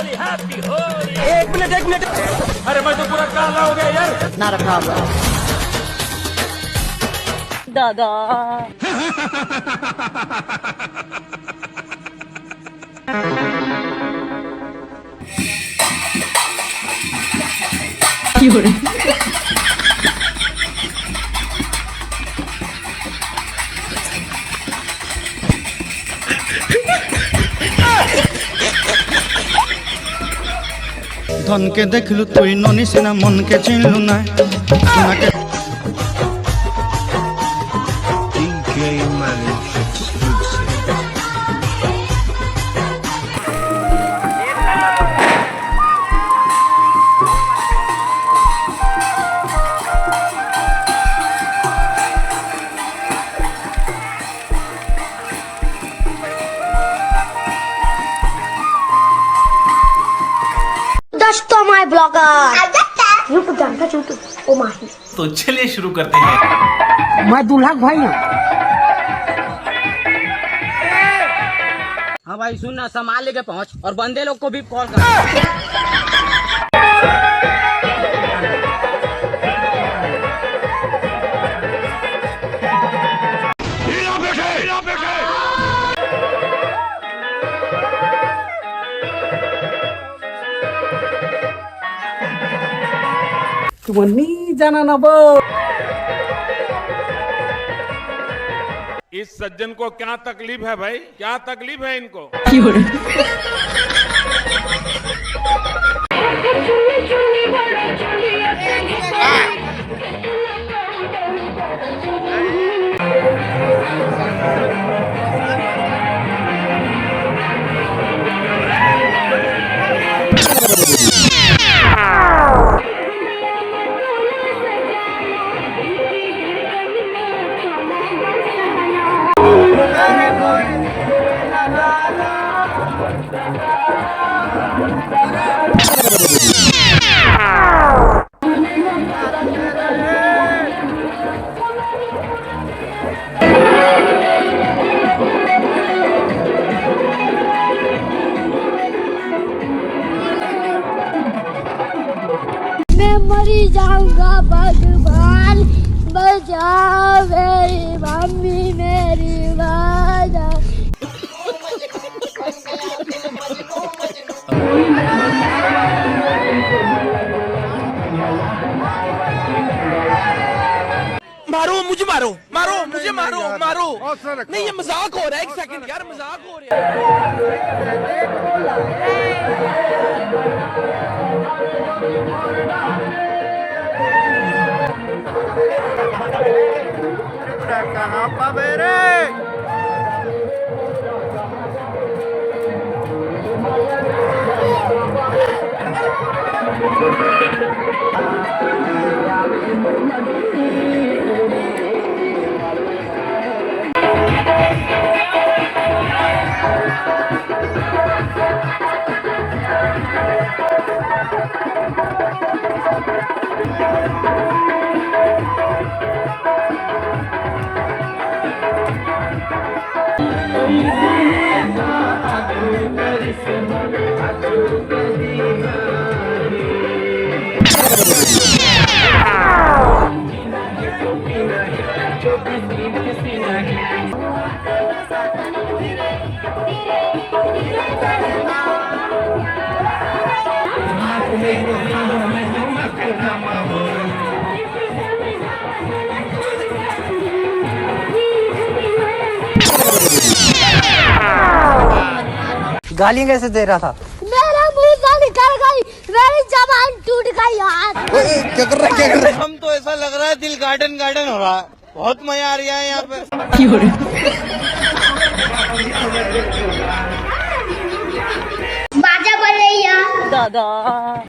एक मिनट अरे मैं तो पूरा काला हो गया यार। ना रखा हुआ दादा। धन के देखलु तुई ननी सिना मन के चिन्हलु ना सुना के DJ Manage exclusive. My blogger YouTube जानता यूट्यूब ओ माही। तो चलिए शुरू करते हैं। मैं दूल्हा भाई हूँ। हाँ भाई सुन ना, सामान लेके पहुँच और बंदे लोग को भी कॉल कर। जाना ना बो। इस सज्जन को क्या तकलीफ है भाई, क्या तकलीफ है इनको? मैं मरी जाऊंगा भगवान बचाओ मेरी मम्मी मेरी वादा। मारो मुझे, मारो मुझे, मारो नहीं, ये मजाक हो रहा है। एक सेकंड यार, मजाक हो रहा कहाँ पर मेरे गालियाँ कैसे दे रहा था? मेरा मुंह से निकल गई, मेरी जबान टूट गई यार। क्या कर रहा है? हम तो ऐसा लग रहा है दिल गार्डन हो रहा है। बहुत मजा आ रहा है यहाँ पे। बाजा बज रही है दादा।